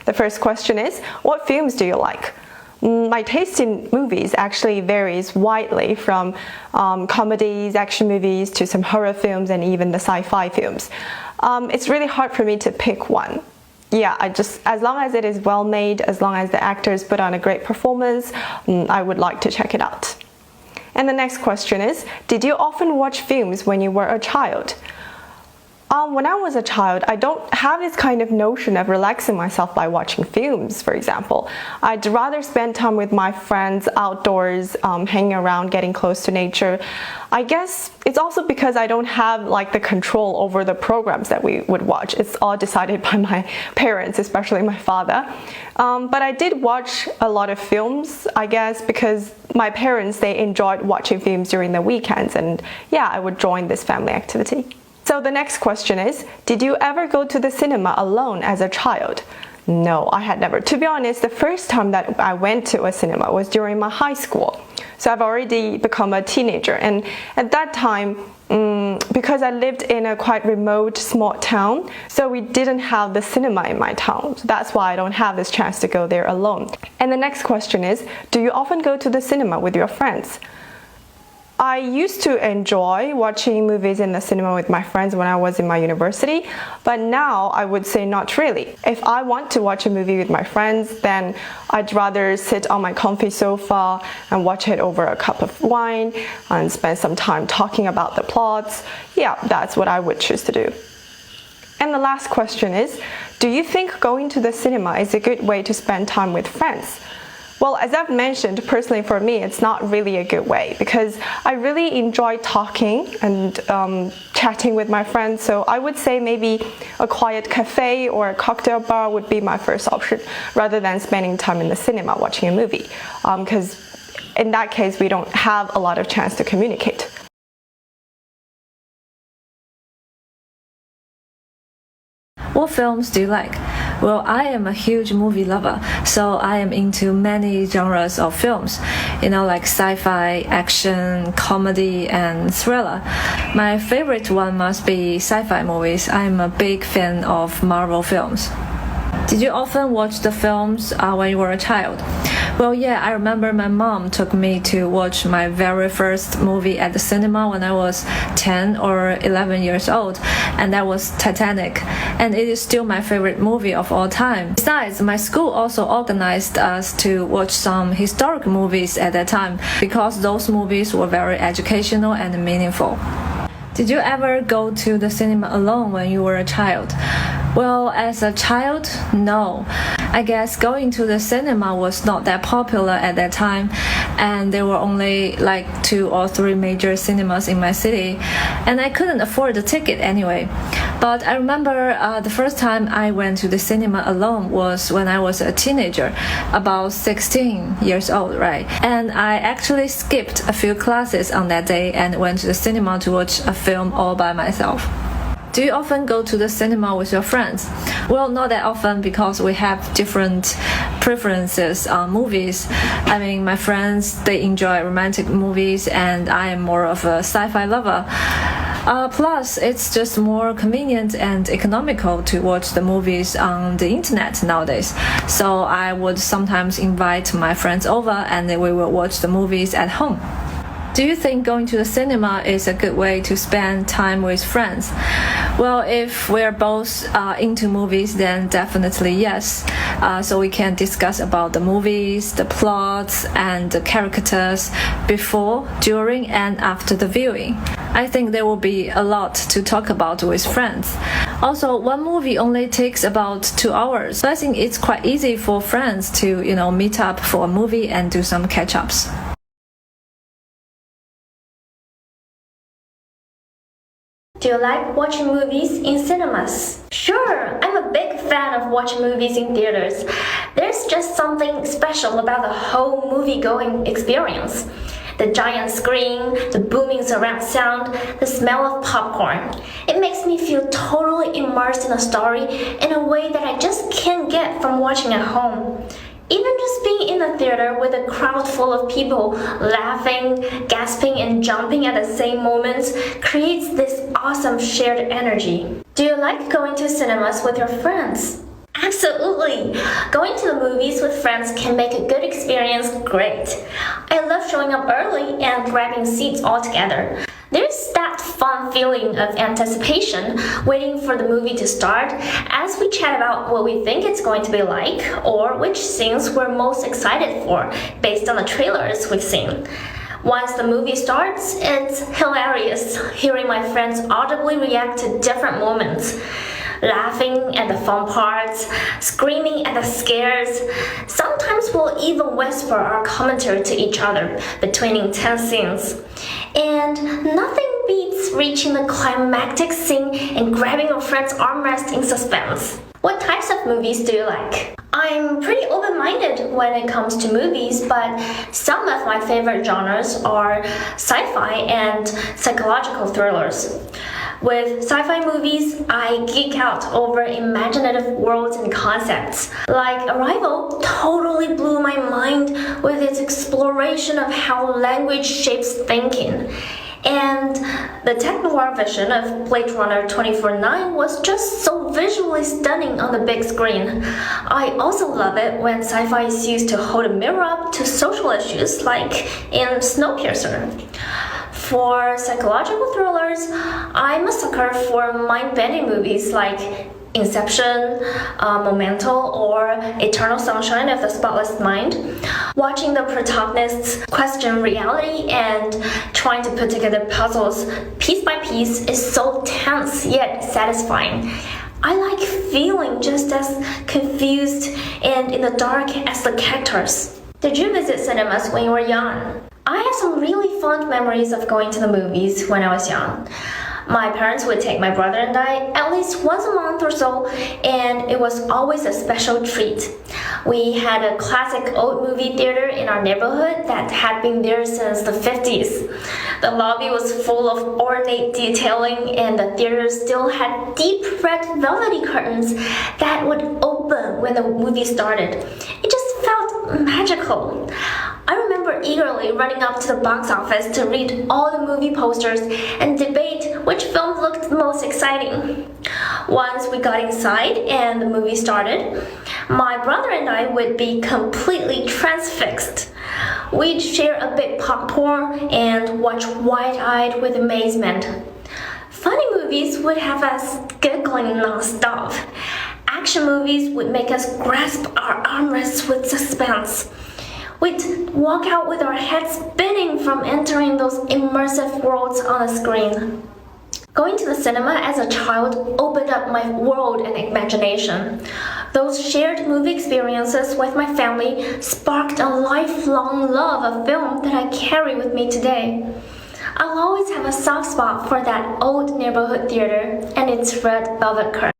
The first question is, what films do you like? My taste in movies actually varies widely from comedies, action movies, to some horror films and even the sci-fi films. It's really hard for me to pick one. Yeah, as long as it is well made, as long as the actors put on a great performance, I would like to check it out. And the next question is, did you often watch films when you were a child? When I was a child, I don't have this kind of notion of relaxing myself by watching films, for example. I'd rather spend time with my friends outdoors, hanging around, getting close to nature. I guess it's also because I don't have like the control over the programs that we would watch. It's all decided by my parents, especially my father. But I did watch a lot of films, I guess, because my parents, they enjoyed watching films during the weekends, and yeah, I would join this family activity. So the next question is, did you ever go to the cinema alone as a child? No, I had never. To be honest, the first time that I went to a cinema was during my high school. So I've already become a teenager, and at that time, because I lived in a quite remote small town, so we didn't have the cinema in my town. So that's why I don't have this chance to go there alone. And the next question is, do you often go to the cinema with your friends? I used to enjoy watching movies in the cinema with my friends when I was in my university, but now I would say not really. If I want to watch a movie with my friends, then I'd rather sit on my comfy sofa and watch it over a cup of wine and spend some time talking about the plots. Yeah, that's what I would choose to do. And the last question is, do you think going to the cinema is a good way to spend time with friends? Well, as I've mentioned, personally for me, it's not really a good way because I really enjoy talking and chatting with my friends. So I would say maybe a quiet cafe or a cocktail bar would be my first option rather than spending time in the cinema watching a movie, because in that case, we don't have a lot of chance to communicate. What films do you like? Well, I am a huge movie lover, so I am into many genres of films, like sci-fi, action, comedy, and thriller. My favorite one must be sci-fi movies. I am a big fan of Marvel films. Did you often watch the films when you were a child? Well, yeah, I remember my mom took me to watch my very first movie at the cinema when I was 10 or 11 years old, and that was Titanic, and it is still my favorite movie of all time. Besides, my school also organized us to watch some historic movies at that time because those movies were very educational and meaningful. Did you ever go to the cinema alone when you were a child? Well, as a child, no. I guess going to the cinema was not that popular at that time, and there were only like 2 or 3 major cinemas in my city, and I couldn't afford the ticket anyway. But I remember the first time I went to the cinema alone was when I was a teenager, about 16 years old, right? And I actually skipped a few classes on that day and went to the cinema to watch a film all by myself. Do you often go to the cinema with your friends? Well, not that often because we have different preferences on movies. I mean, my friends, they enjoy romantic movies and I am more of a sci-fi lover. Plus, it's just more convenient and economical to watch the movies on the internet nowadays. So I would sometimes invite my friends over and we will watch the movies at home. Do you think going to the cinema is a good way to spend time with friends? Well, if we're both into movies, then definitely yes. So we can discuss about the movies, the plots, and the characters before, during, and after the viewing. I think there will be a lot to talk about with friends. Also, one movie only takes about 2 hours, so I think it's quite easy for friends to, meet up for a movie and do some catch-ups. Do you like watching movies in cinemas? Sure, I'm a big fan of watching movies in theaters. There's just something special about the whole movie-going experience. The giant screen, the booming surround sound, the smell of popcorn. It makes me feel totally immersed in a story in a way that I just can't get from watching at home. Even just being in a theater with a crowd full of people laughing, gasping, and jumping at the same moments creates this awesome shared energy. Do you like going to cinemas with your friends? Absolutely! Going to the movies with friends can make a good experience great. I love showing up early and grabbing seats all together. There's that fun feeling of anticipation, waiting for the movie to start as we chat about what we think it's going to be like or which scenes we're most excited for based on the trailers we've seen. Once the movie starts, it's hilarious hearing my friends audibly react to different moments. Laughing at the fun parts, screaming at the scares. Sometimes we'll even whisper our commentary to each other between intense scenes. And nothing beats reaching the climactic scene and grabbing a friend's armrest in suspense. What types of movies do you like? I'm pretty open-minded when it comes to movies, but some of my favorite genres are sci-fi and psychological thrillers. With sci-fi movies, I geek out over imaginative worlds and concepts. Like Arrival totally blew my mind with its exploration of how language shapes thinking. And the tech-noir vision of Blade Runner 2049 was just so visually stunning on the big screen. I also love it when sci-fi is used to hold a mirror up to social issues like in Snowpiercer. For psychological thrillers, I'm a sucker for mind-bending movies like Inception, Memento, or Eternal Sunshine of the Spotless Mind. Watching the protagonists question reality and trying to put together puzzles piece by piece is so tense yet satisfying. I like feeling just as confused and in the dark as the characters. Did you visit cinemas when you were young? I have some really fond memories of going to the movies when I was young. My parents would take my brother and I at least once a month or so, and it was always a special treat. We had a classic old movie theater in our neighborhood that had been there since the 50s. The lobby was full of ornate detailing, and the theater still had deep red velvety curtains that would open when the movie started. It just felt magical. I remember eagerly running up to the box office to read all the movie posters and debate which film looked the most exciting. Once we got inside and the movie started, my brother and I would be completely transfixed. We'd share a big popcorn and watch wide-eyed with amazement. Funny movies would have us giggling non-stop. Action movies would make us grasp our armrests with suspense. We'd walk out with our heads spinning from entering those immersive worlds on the screen. Going to the cinema as a child opened up my world and imagination. Those shared movie experiences with my family sparked a lifelong love of film that I carry with me today. I'll always have a soft spot for that old neighborhood theater and its red velvet curtain.